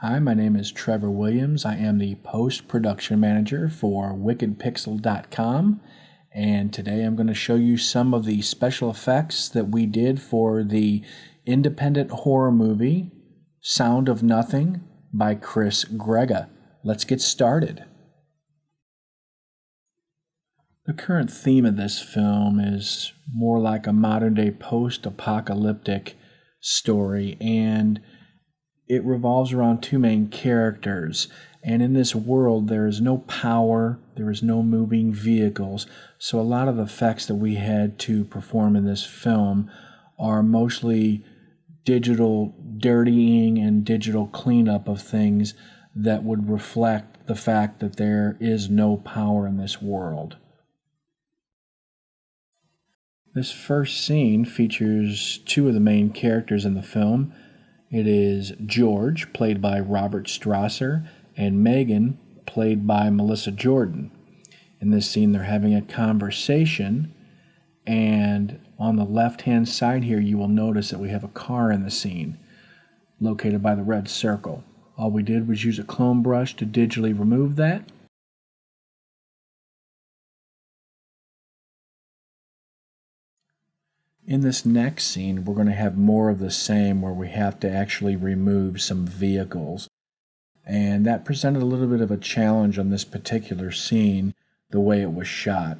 Hi, my name is Trevor Williams. I am the post-production manager for wickedpixel.com, and today I'm going to show you some of the special effects that we did for the independent horror movie Sound of Nothing by Chris Grega. Let's get started. The current theme of this film is more like a modern-day post-apocalyptic story, and it revolves around two main characters, and in this world there is no power, there is no moving vehicles, so a lot of the effects that we had to perform in this film are mostly digital dirtying and digital cleanup of things that would reflect the fact that there is no power in this world. This first scene features two of the main characters in the film. It is George, played by Robert Strasser, and Megan, played by Melissa Jordan. In this scene, they're having a conversation, and on the left-hand side here, you will notice that we have a car in the scene, located by the red circle. All we did was use a clone brush to digitally remove that. In this next scene, we're going to have more of the same where we have to actually remove some vehicles. And that presented a little bit of a challenge on this particular scene, the way it was shot.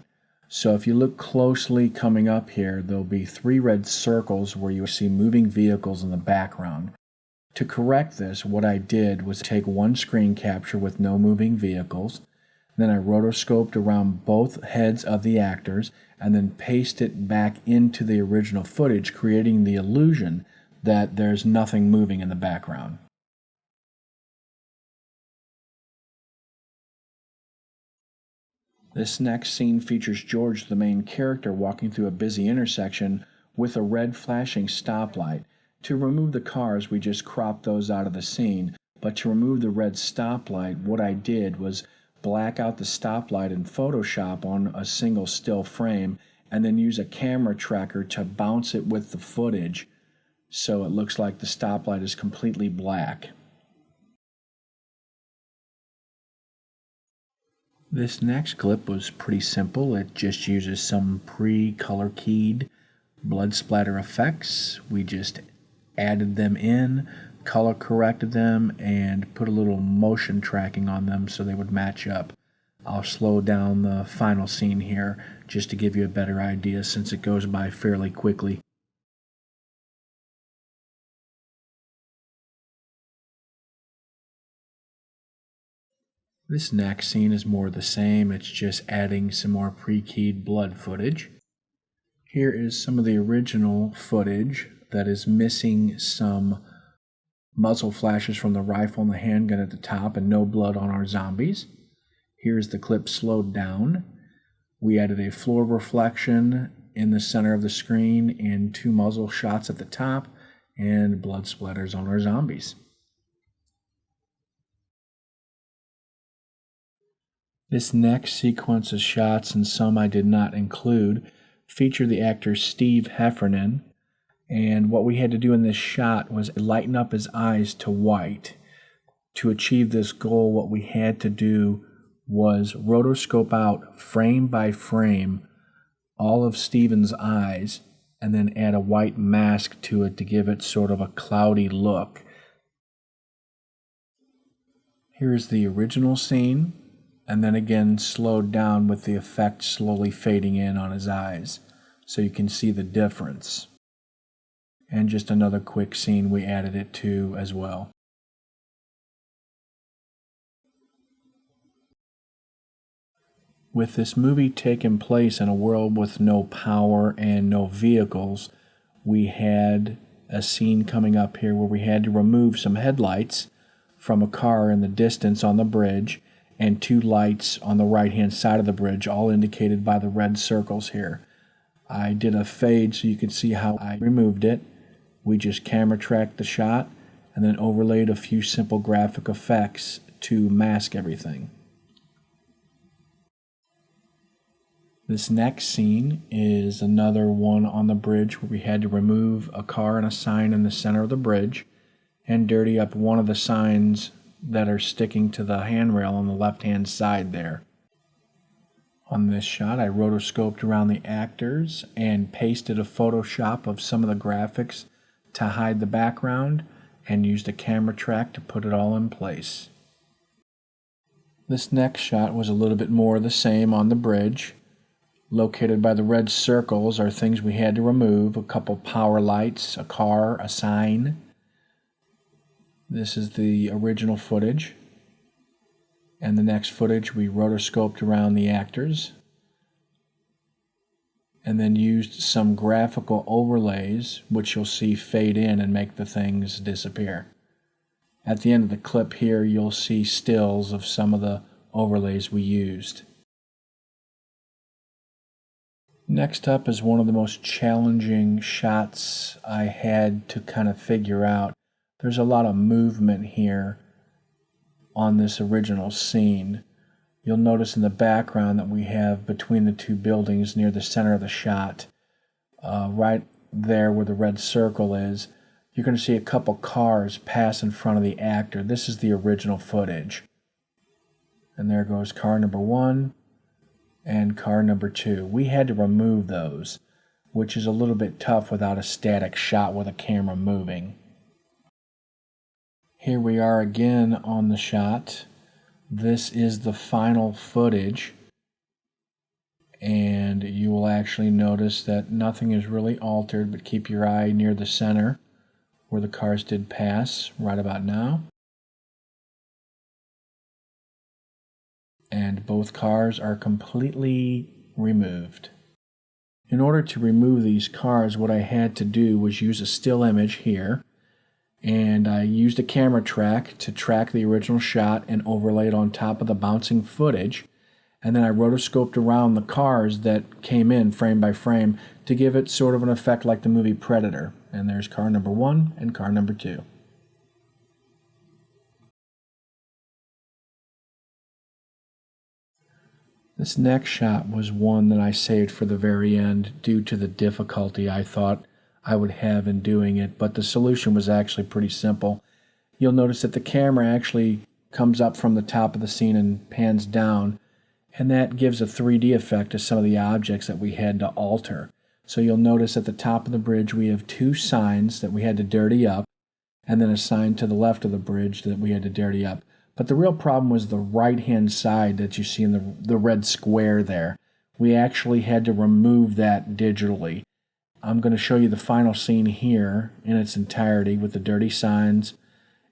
So if you look closely coming up here, there'll be three red circles where you see moving vehicles in the background. To correct this, what I did was take one screen capture with no moving vehicles. Then I rotoscoped around both heads of the actors and then paste it back into the original footage, creating the illusion that there's nothing moving in the background. This next scene features George, the main character, walking through a busy intersection with a red flashing stoplight. To remove the cars, we just cropped those out of the scene, but to remove the red stoplight, what I did was black out the stoplight in Photoshop on a single still frame and then use a camera tracker to bounce it with the footage so it looks like the stoplight is completely black. This next clip was pretty simple. It just uses some pre-color keyed blood splatter effects. We just added them in, color corrected them, and put a little motion tracking on them so they would match up. I'll slow down the final scene here just to give you a better idea since it goes by fairly quickly. This next scene is more the same. It's just adding some more pre-keyed blood footage. Here is some of the original footage that is missing some muzzle flashes from the rifle and the handgun at the top and no blood on our zombies. Here's the clip slowed down. We added a floor reflection in the center of the screen and two muzzle shots at the top and blood splatters on our zombies. This next sequence of shots, and some I did not include, feature the actor Steve Heffernan. And what we had to do in this shot was lighten up his eyes to white. To achieve this goal, what we had to do was rotoscope out frame by frame all of Steven's eyes and then add a white mask to it to give it sort of a cloudy look. Here's the original scene, and then again slowed down with the effect slowly fading in on his eyes so you can see the difference. And just another quick scene we added it to as well. With this movie taking place in a world with no power and no vehicles, we had a scene coming up here where we had to remove some headlights from a car in the distance on the bridge and two lights on the right-hand side of the bridge, all indicated by the red circles here. I did a fade so you could see how I removed it. We just camera tracked the shot and then overlaid a few simple graphic effects to mask everything. This next scene is another one on the bridge where we had to remove a car and a sign in the center of the bridge. and dirty up one of the signs that are sticking to the handrail on the left-hand side there. On this shot, I rotoscoped around the actors and pasted a Photoshop of some of the graphics to hide the background and used a camera track to put it all in place. This next shot was a little bit more the same on the bridge. Located by the red circles are things we had to remove: a couple power lights, a car, a sign. This is the original footage. And the next footage we rotoscoped around the actors and then used some graphical overlays, which you'll see fade in and make the things disappear. At the end of the clip here, you'll see stills of some of the overlays we used. Next up is one of the most challenging shots I had to kind of figure out. There's a lot of movement here on this original scene. You'll notice in the background that we have between the two buildings near the center of the shot, right there where the red circle is, you're going to see a couple cars pass in front of the actor. This is the original footage. And there goes car number 1 and car number 2. We had to remove those, which is a little bit tough without a static shot with a camera moving. Here we are again on the shot. This is the final footage, and you will actually notice that nothing is really altered, but keep your eye near the center where the cars did pass right about now. And both cars are completely removed. In order to remove these cars, what I had to do was use a still image here, and I used a camera track to track the original shot and overlay it on top of the bouncing footage. And then I rotoscoped around the cars that came in frame by frame to give it sort of an effect like the movie Predator. And there's car number 1 and car number 2. This next shot was one that I saved for the very end due to the difficulty I thought I would have in doing it, but the solution was actually pretty simple. You'll notice that the camera actually comes up from the top of the scene and pans down, and that gives a 3D effect to some of the objects that we had to alter. So you'll notice at the top of the bridge we have 2 signs that we had to dirty up, and then a sign to the left of the bridge that we had to dirty up. But the real problem was the right-hand side that you see in the red square there. We actually had to remove that digitally. I'm going to show you the final scene here in its entirety with the dirty signs,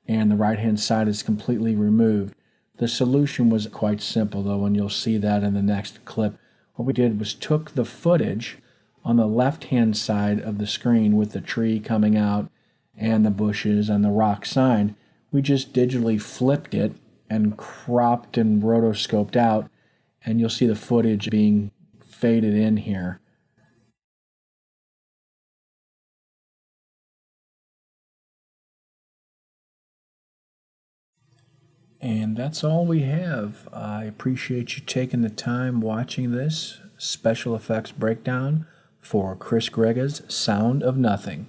and the right-hand side is completely removed. The solution was quite simple, though, and you'll see that in the next clip. What we did was took the footage on the left-hand side of the screen with the tree coming out and the bushes and the rock sign. We just digitally flipped it and cropped and rotoscoped out, and you'll see the footage being faded in here. And that's all we have. I appreciate you taking the time watching this special effects breakdown for Chris Grega's Sound of Nothing.